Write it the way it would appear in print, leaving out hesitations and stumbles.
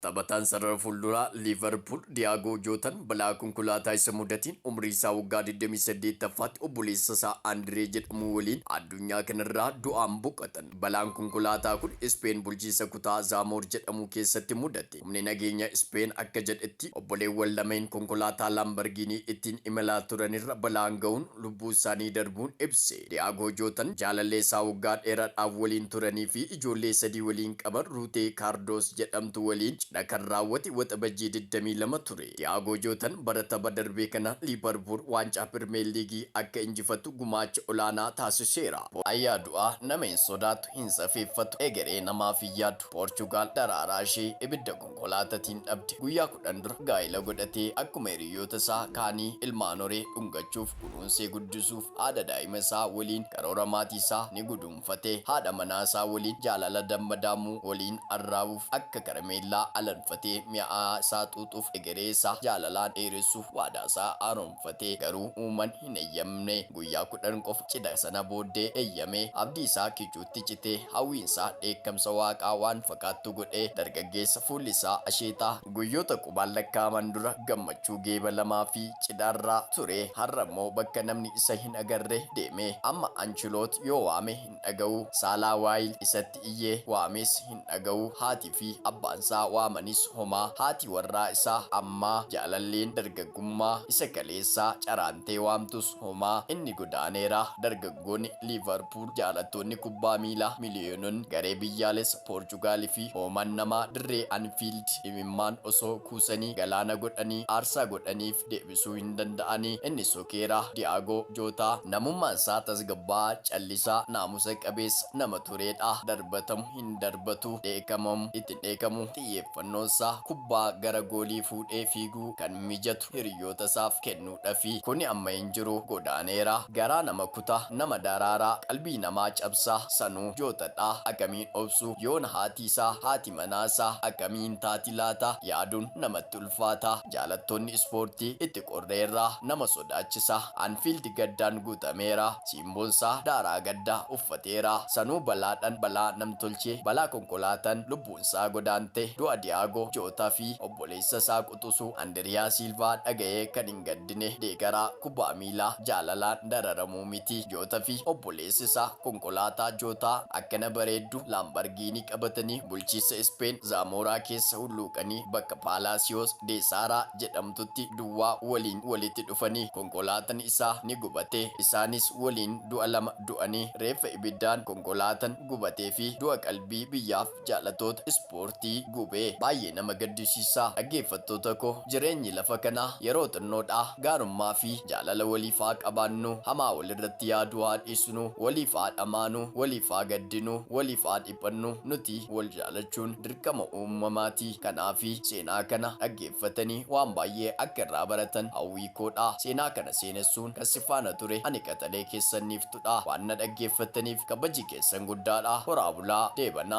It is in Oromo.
Taphataan sarara fuulduraa Liivarpuul Diyaagoo Jootan balaa konkolaataa isa mudatiin umrii isaa waggaa 28ffaatti obboleessa isaa Andiree jedhamu waliin addunyaa kanarraa du'aan boqotan. Balaan konkolaataa kun Ispeen bulchiisa kutaa Zaamoor jedhamu keessatti mudate. Humni nageenya Ispeen akka jedhetti obboleewwan lameen konkolaataa Laambargiinii ittiin imalaa turanirra balaan ga'uun lubbuu isaanii darbuun ibse. Diyaagoo Jootan jaalallee isaa waggaa dheeraadhaaf waliin turanii fi ijoollee sadii waliin qaban Ruutee Kaardoos jedhamtu waliin kan raawwate waxabajjii 22 ture. Diyaagoo Jootan bara tapha darbee kana Liivarpuul waancaa Pirimeer Liigii akka injifatu gumaacha olaanaa taasiseera. Ayyaa du'aa nama hin sodaatu hin safeeffatu egeree namaaf hin yaadu. Poorchugaal daraaraa ishee ibidda konkolaataatiin dhabde. Guyyaa 10 dura gaa'ela godhatee akkuma hiriyoota isaa kaanii ilmaan horee dhungachuuf kunuunsee guddisuuf haadha daa'ima isaa waliin karoora maatii isaa ni guduunfatee haadha manaa isaa waliin jaalala dammadaamuu waliin arraabuuf akka karameellaa alanfatee mi'aa isaa xuuxuuf egeree isaa jaalalaan dheeressuuf waadaa isaa haaromfatee garuu uuman hin eeyyamne. Guyyaa 10 qofa cidha sana booddee eeyyamee abdii isaa kichuutti citee hawwiinsaa dheekkamsa waaqaa waan fakkaattu godhee dargaggeessa fuulli isaa asheetaa guyyoota qubaan lakkaa'aman dura gammachuu geeba lamaa fi cidhaarraa ture. Har'a immoo bakka namni isa hin agarre deemee amma Anchiloot yoo waame hin dhaga'u, Saalaa Waayil isatti iyyee waames hin dhaga'u. Haatii fi abbaan isaa waamanis homaa. Haati warraa isaa ammaa jaalalleen dargaggummaa isa kaleessaa caraantee waamtus homaa. Inni godaaneera. Dargaggoonni Liivarpuul jaalattoonni kubbaa miilaa miliyoononni garee biyyaalessa Poorchugaalii fi hooman namaa dirree Anfiild imimmaan osoo kuusanii galaana godhanii aarsaa godhaniif deebisuu hin danda'anii. Inni sokeera. Diyaagoo Jootaa namummaan isaa tasgabbaa'aa callisaa naamusa qabeessa nama tureedha. Darbatamu hin darbatu, dheekamamu itti dheekamu. Xiyyeeffannoon isaa kubbaa gara goolii fuudhee fiiguu kan mijatu hiriyoota isaaf kennuudhaafi kuni amma hin jiru. Godaaneera. Garaa nama kutaa, nama daraaraa, qalbii namaa cabsaa sanuu Jootadha. Akkamiin obsu yoona haati isaa haati manaa isaa akkamiin taati laata yaaduun namatti ulfaata. Jaalattoonni ispoortii itti qorreerra nama sodaachisa. Anfiild gaddaan guutameera. Simboon isaa daaraa gaddaa uffateera. Sanuu balaadhaan balaa namtolchee balaa konkolaataan lubbuun isaa godaante. Du'a Diyaagoo Jootaa fi obboleessa isaa quxisuu Andiriyaa Silvaa dhaga'ee kan hin gaddine deeggaraa kubbaa miilaa jaalalaan dararamuu miti. Jootaa fi obboleessi isaa konkolaataa Jootaa akkana bareeddu Laambargiinii qabatanii bulchiisa Ispeen Zaamoraa keessa hulluuqanii bakka Paalaasiyoos de Saaraa jedhamtutti duwwaa waliin walitti dhufanii konkolaataan isaa ni gubate. Isaanis waliin du'a lama du'anii reeffa ibiddaan konkolaataan gubatee fi du'a qalbii biyyaaf jaalatoota ispoortii gubee baay'ee nama gaddisiisa. Dhaggeeffattoota koo jireenyi lafa kanaa yeroo xinnoodha. Gaarummaa fi jaalala waliif haa qabaannu. Hamaa walirratti yaaduu haa dhiisnu. Waliif haa dhamaanu. Waliif haa gaddinu. Waliif haa dhiphannu. Nuti wal jaalachuun dirqama uumamaati. Kanaafi seenaa kana dhaggeeffatanii waan baay'ee akka irraa baratan hawwii koodha. Seenaa kana seenessuun kan si faana ture ani Qaxalee keessaniif tudha. Waan na dhaggeeffataniif kabaji keessan guddaadha. Horaa bulaa deebanaa.